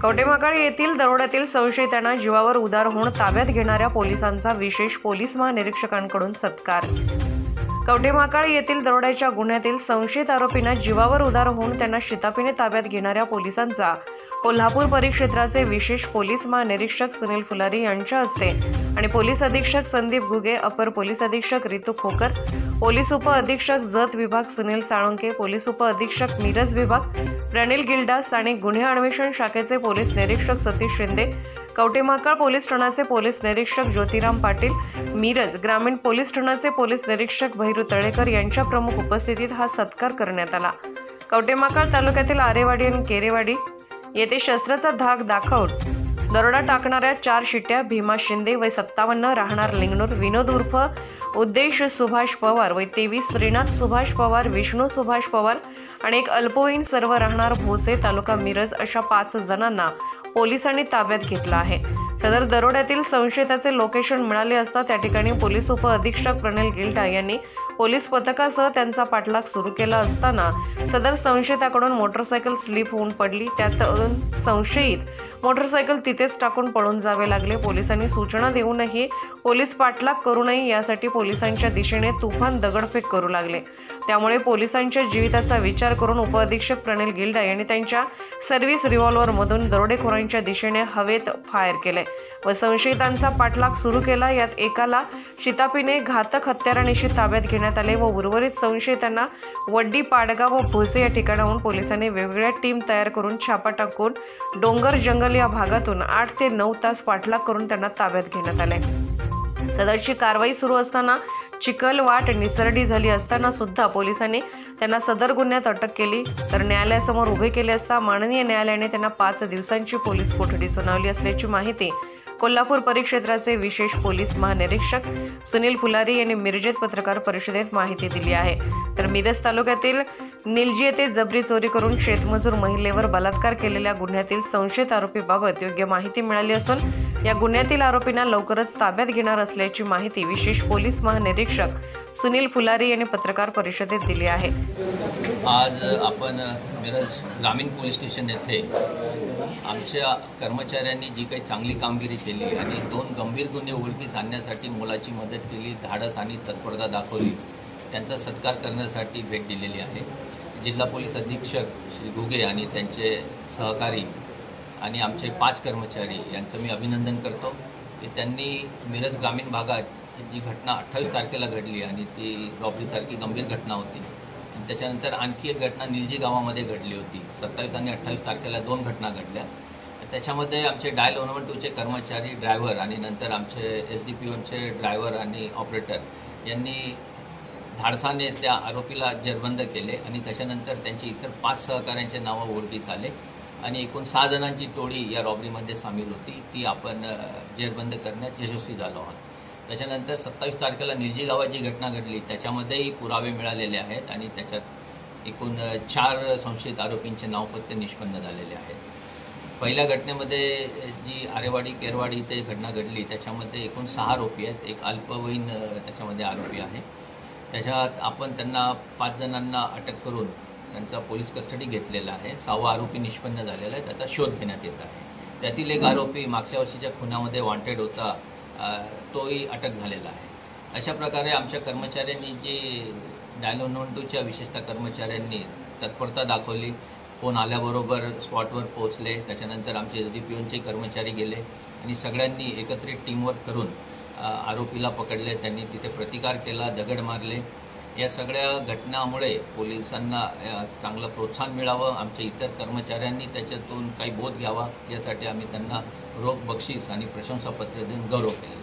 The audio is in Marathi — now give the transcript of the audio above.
कवठेमहांकाळ येथील दरोड्यातील संशयितांना जीवावर उदार होऊन ताब्यात घेणाऱ्या पोलिसांचा विशेष पोलीस महानिरीक्षकांकडून सत्कार। कवठेमहांकाळ येथील दरोड्याच्या गुन्ह्यातील संशयित आरोपींना जीवावर उदार होऊन त्यांना शिताफीने ताब्यात घेणाऱ्या पोलिसांचा कोल्हापूर परिक्षेत्राचे विशेष पोलीस महानिरीक्षक सुनील फुलारी यांच्या हस्ते आणि पोलीस अधीक्षक संदीप घुगे, अपर पोलीस अधीक्षक रितू खोकर, पोलीस उप अधीक्षक जत विभाग सुनील साळुंके, पोलीस उप अधीक्षक मिरज विभाग प्रणिल गिल्डास आणि गुन्हे अन्वेषण शाखेचे पोलीस निरीक्षक सतीश शिंदे, कवठेमहांकाळ पोलीस ठाण्याचे पोलीस निरीक्षक ज्योतिराम पाटील, मिरज ग्रामीण पोलीस ठाण्याचे पोलीस निरीक्षक भैरू तळेकर यांच्या प्रमुख उपस्थितीत हा सत्कार करण्यात आला। कवठेमहांकाळ तालुक्यातील आरेवाडी आणि केरेवाडी येथे शस्त्राचा धाक दाखवून दरोडा टाकणाऱ्या 4 शिट्या भीमा शिंदे वय 57 राहणार लिंगणूर, विनोद उर्फ उद्देश सुभाष पवार वय 23, श्रीनाथ सुभाष पवार, विष्णू सुभाष पवार आणि एक अल्पवयीन सर्व राहणार भोसे तालुका मिरज अशा 5 जणांना पोलिसांनी ताब्यात घेतला आहे। सदर दरोड्यातील संशयिताचे लोकेशन मिळाले असता त्या ठिकाणी पोलीस उप अधीक्षक प्रणिल गिल्डा यांनी पोलीस पथकासह त्यांचा पाठलाग सुरू केला असताना सदर संशयिताकडून मोटरसायकल स्लिप होऊन पडली। त्यातून संशयित मोटरसायकल तिथेच टाकून पळून जावे लागले। पोलिसांनी सूचना देऊनही पोलीस पाठलाग करू नये यासाठी पोलिसांच्या दिशेने तुफान दगडफेक करू लागले। त्यामुळे पोलिसांच्या जीविताचा विचार करून उपअधीक्षक प्रणिल गिल्डा यांनी त्यांच्या सर्व्हिस रिव्हॉल्व्हरमधून दरोडेखोरांच्या दिशेने हवेत फायर केले व संशयितांचा पाठलाग सुरू केला। यात एकाला शिताफीने घातक हत्यारानिशी ताब्यात घेण्यात आले व उर्वरित संशयितांना वड्डी, पाडगाव व भोसे या ठिकाणाहून पोलिसांनी वेगवेगळ्या टीम तयार करून छापा टाकून डोंगर जंगल या भागातून 8 ते 9 तास पाठलाग करून त्यांना ताब्यात घेण्यात आले। सदरची कारवाई सुरू असताना चिखल वाट निसरडी झाली असताना सुद्धा पोलिसांनी त्यांना सदर गुन्ह्यात अटक केली तर न्यायालयासमोर उभे केले असता माननीय न्यायालयाने त्यांना 5 दिवसांची पोलीस कोठडी सुनावली असल्याची माहिती कोल्हापूर परिक्षेत्राचे विशेष पोलीस महानिरीक्षक सुनील फुलारी यांनी मिरजेत पत्रकार परिषदेत माहिती दिली आहे। तर मिरज तालुक्यातील निलजी येथे जबरी चोरी करून शेतमजूर महिलेवर बलात्कार केलेल्या गुन्ह्यातील संशयित आरोपीबाबत योग्य माहिती मिळाली असून या गुन्ह्यातील आरोपींना लवकरच ताब्यात घेणार असल्याची माहिती विशेष पोलीस महानिरीक्षक सुनील फुलारी यांनी पत्रकार परिषदेत दिली आहे। आज आपण मिरज ग्रामीण पोलीस स्टेशन येथे आमच्या कर्मचाऱ्यांनी जी काही चांगली कामगिरी केली आणि 2 गंभीर गुन्हे उघडकीस आणण्यासाठी मुलाची मदत केली, धाडस आणि तत्परता दाखवली, त्यांचा सत्कार करण्यासाठी भेट दिलेली आहे। जिल्हा पोलीस अधीक्षक श्री घुगे आणि त्यांचे सहकारी आणि आमचे 5 कर्मचारी यांचं मी अभिनंदन करतो की त्यांनी मिरज ग्रामीण भागात जी घटना 28 तारखेला घडली आणि ती रॉबरीसारखी गंभीर घटना होती आणि त्याच्यानंतर आणखी एक घटना निलजी गावामध्ये घडली होती। 27 आणि 28 तारखेला 2 घटना घडल्या। त्याच्यामध्ये आमचे डायल 112चे कर्मचारी, ड्रायव्हर आणि नंतर आमचे SDPOचे ड्रायव्हर आणि ऑपरेटर यांनी धाडसाने त्या आरोपीला जेरबंद केले आणि त्याच्यानंतर त्यांची इतर 5 सहकाऱ्यांचे नावं ओळखीस आले आणि एकूण 6 जणांची टोळी या रॉबरीमध्ये सामील होती। ती आपण जेरबंद करण्यात यशस्वी झालो आहोत। त्याच्यानंतर 27 तारखेला निलजी गावात जी घटना घडली त्याच्यामध्येही पुरावे मिळालेले आहेत आणि त्याच्यात एकूण 4 संशयित आरोपींचे नावपत्ते निष्पन्न झालेले आहेत। पहिल्या घटनेमध्ये जी आरेवाडी केरवाडी इथे घटना घडली त्याच्यामध्ये एकूण 6 आरोपी आहेत, एक अल्पवयीन त्याच्यामध्ये आरोपी आहे। त्याच्यात आपण त्यांना 5 जणांना अटक करून त्यांचा पोलीस कस्टडी घेतलेला आहे। 6वा आरोपी निष्पन्न झालेला आहे, त्याचा शोध घेण्यात येत आहे। त्यातील एक आरोपी मागच्या वर्षीच्या खुनामध्ये वॉन्टेड होता, तोही अटक झालेला आहे। अशा प्रकारे आमच्या कर्मचाऱ्यांनी जी डायल 112च्या विशेषतः कर्मचाऱ्यांनी तत्परता दाखवली, फोन आल्याबरोबर स्पॉटवर पोहोचले। त्याच्यानंतर आमचे SDPOचे कर्मचारी गेले आणि सगळ्यांनी एकत्रित टीमवर्क करून आरोपीला पकडले। त्यांनी तिथे प्रतिकार केला, दगड मारले। या सगळ्या घटनामुळे पोलिसांना चांगलं प्रोत्साहन मिळावं, आमच्या इतर कर्मचाऱ्यांनी त्याच्यातून काही बोध घ्यावा यासाठी आम्ही त्यांना रोख बक्षीस आणि प्रशंसापत्र देऊन गौरव केला।